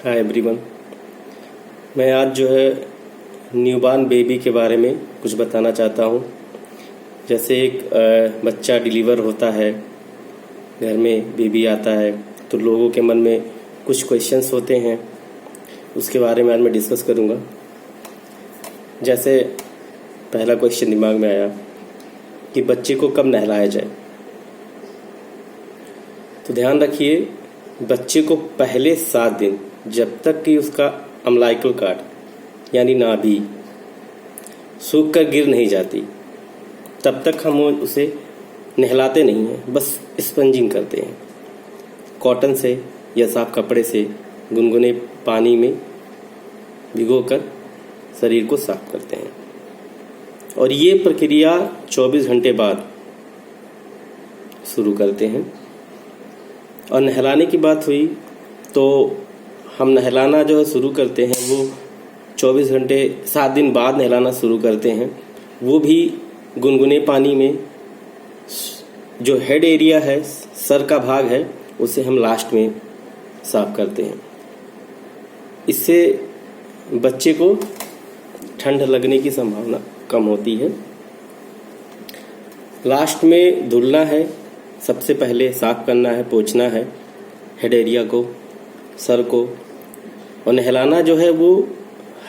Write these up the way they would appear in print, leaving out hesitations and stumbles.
Hi everyone. मैं आज newborn baby के बारे में कुछ बताना चाहता हूँ। जैसे एक बच्चा डिलीवर होता है, घर में बेबी आता है, तो लोगों के मन में कुछ क्वेश्चंस होते हैं, उसके बारे में आज मैं डिस्कस करूँगा। जैसे पहला क्वेश्चन दिमाग में आया कि बच्चे को कब नहलाया जाए। तो ध्यान रखिए, बच्चे को पहले 7 दिन, जब तक कि उसका अम्लाइकल कार्ड यानी नाभि सूख कर गिर नहीं जाती, तब तक हम उसे नहलाते नहीं हैं, बस स्पंजिंग करते हैं। कॉटन से या साफ कपड़े से गुनगुने पानी में भिगोकर शरीर को साफ करते हैं। और ये प्रक्रिया 24 घंटे बाद शुरू करते हैं। और नहलाने की बात हुई तो हम नहलाना शुरू करते हैं वो 24 घंटे 7 दिन बाद नहलाना शुरू करते हैं। वो भी गुनगुने पानी में। जो हेड एरिया है, सर का भाग है, उसे हम लास्ट में साफ करते हैं। इससे बच्चे को ठंड लगने की संभावना कम होती है। लास्ट में धुलना है, सबसे पहले साफ करना है, पोंछना है हेड एरिया को, सर को। और नहलाना वो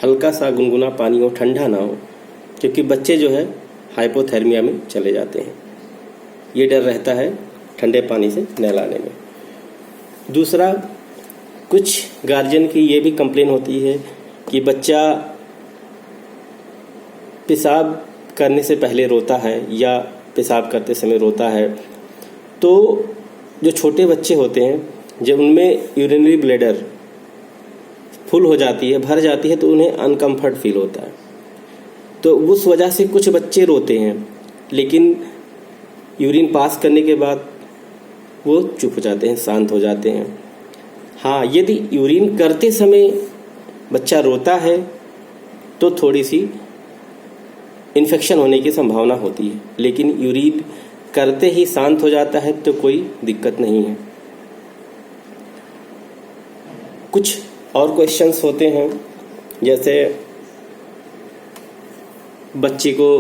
हल्का सा गुनगुना पानी हो, ठंडा ना हो, क्योंकि बच्चे हाइपोथर्मिया में चले जाते हैं। ये डर रहता है ठंडे पानी से नहलाने में। दूसरा, कुछ गार्जियन की ये भी कंप्लेन होती है कि बच्चा पेशाब करने से पहले रोता है या पेशाब करते समय रोता है। तो जो छोटे बच्चे होते हैं, जब उनमें यूरिनरी ब्लैडर फुल हो जाती है, भर जाती है, तो उन्हें अनकंफर्ट फील होता है। तो उस वजह से कुछ बच्चे रोते हैं, लेकिन यूरिन पास करने के बाद वो चुप हो जाते हैं, शांत हो जाते हैं। हाँ, यदि यूरिन करते समय बच्चा रोता है तो थोड़ी सी इन्फेक्शन होने की संभावना होती है, लेकिन यूरिन करते ही शांत हो जाता है तो कोई दिक्कत नहीं है। कुछ और क्वेश्चंस होते हैं, जैसे बच्चे को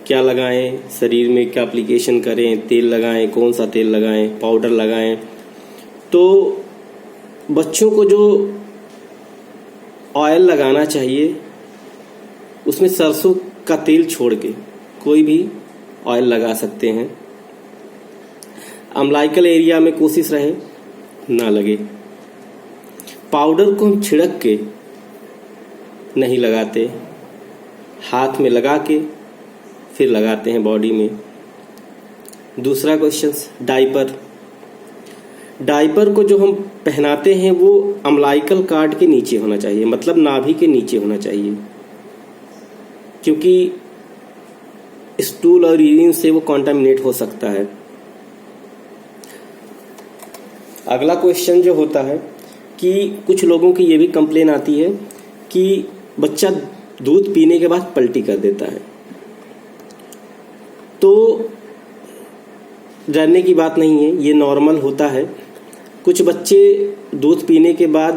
क्या लगाएं, शरीर में क्या एप्लीकेशन करें, तेल लगाएं, कौन सा तेल लगाएं, पाउडर लगाएं। तो बच्चों को जो ऑयल लगाना चाहिए, उसमें सरसों का तेल छोड़ के कोई भी ऑयल लगा सकते हैं। अम्लाइकल एरिया में कोशिश रहे ना लगे। पाउडर को हम छिड़क के नहीं लगाते, हाथ में लगा के फिर लगाते हैं बॉडी में। दूसरा क्वेश्चन, डायपर को जो हम पहनाते हैं वो अम्लाइकल कार्ड के नीचे होना चाहिए, मतलब नाभि के नीचे होना चाहिए, क्योंकि स्टूल और यूरिन से वो कॉन्टामिनेट हो सकता है। अगला क्वेश्चन जो होता है कि कुछ लोगों की ये भी कंप्लेन आती है कि बच्चा दूध पीने के बाद पलटी कर देता है। तो डरने की बात नहीं है, ये नॉर्मल होता है। कुछ बच्चे दूध पीने के बाद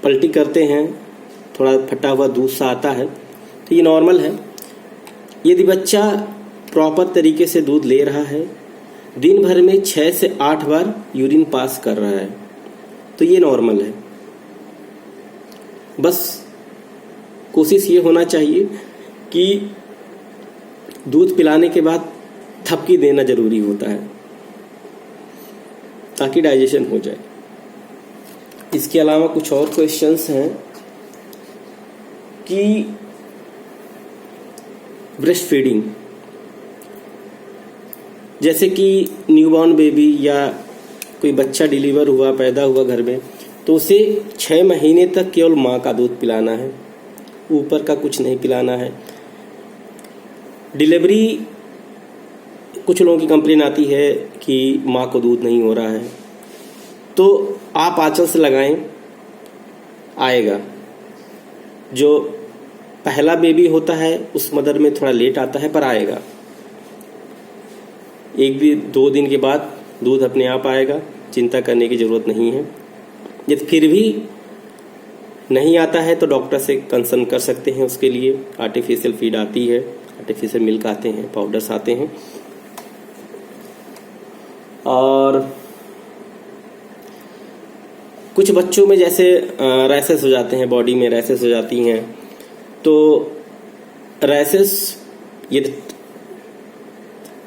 पलटी करते हैं, थोड़ा फटा हुआ दूध सा आता है, तो ये नॉर्मल है। यदि बच्चा प्रॉपर तरीके से दूध ले रहा है, दिन भर में 6 से 8 बार यूरिन पास कर रहा है, तो ये नॉर्मल है। बस कोशिश ये होना चाहिए कि दूध पिलाने के बाद थपकी देना जरूरी होता है, ताकि डाइजेशन हो जाए। इसके अलावा कुछ और क्वेश्चंस हैं कि ब्रेस्ट फीडिंग, जैसे कि न्यूबॉर्न बेबी या कोई बच्चा डिलीवर हुआ, पैदा हुआ घर में, तो उसे 6 महीने तक केवल माँ का दूध पिलाना है, ऊपर का कुछ नहीं पिलाना है। डिलीवरी, कुछ लोगों की कंप्लेन आती है कि माँ को दूध नहीं हो रहा है, तो आप आंचल से लगाएं, आएगा। जो पहला बेबी होता है उस मदर में थोड़ा लेट आता है, पर आएगा। 1 भी 2 दिन के बाद दूध अपने आप आएगा, चिंता करने की ज़रूरत नहीं है। यदि फिर भी नहीं आता है तो डॉक्टर से कंसर्न कर सकते हैं। उसके लिए आर्टिफिशियल फीड आती है, आर्टिफिशियल मिल्क आते हैं, पाउडर्स आते हैं। और कुछ बच्चों में जैसे रैसेस हो जाते हैं, बॉडी में रैसेस हो जाती हैं, तो रैसेस ये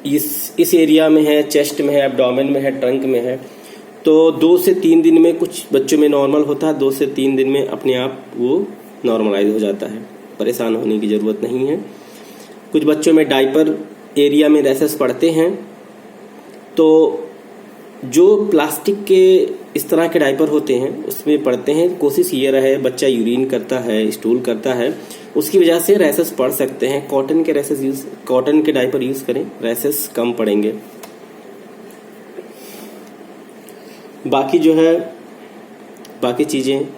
इस एरिया में है, चेस्ट में है, एब्डोमेन में है, ट्रंक में है, तो 2 से 3 दिन में कुछ बच्चों में नॉर्मल होता है, 2 से 3 दिन में अपने आप वो नॉर्मलाइज हो जाता है, परेशान होने की ज़रूरत नहीं है। कुछ बच्चों में डायपर एरिया में रैसेस पड़ते हैं, तो जो प्लास्टिक के इस तरह के डायपर होते हैं उसमें पड़ते हैं। कोशिश ये रहे, बच्चा यूरिन करता है, स्टूल करता है, उसकी वजह से रैसेस पड़ सकते हैं। कॉटन के डायपर यूज़ करें, रैसेस कम पड़ेंगे। बाकी जो है, बाकी चीज़ें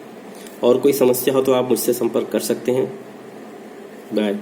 और कोई समस्या हो तो आप मुझसे संपर्क कर सकते हैं। बाय।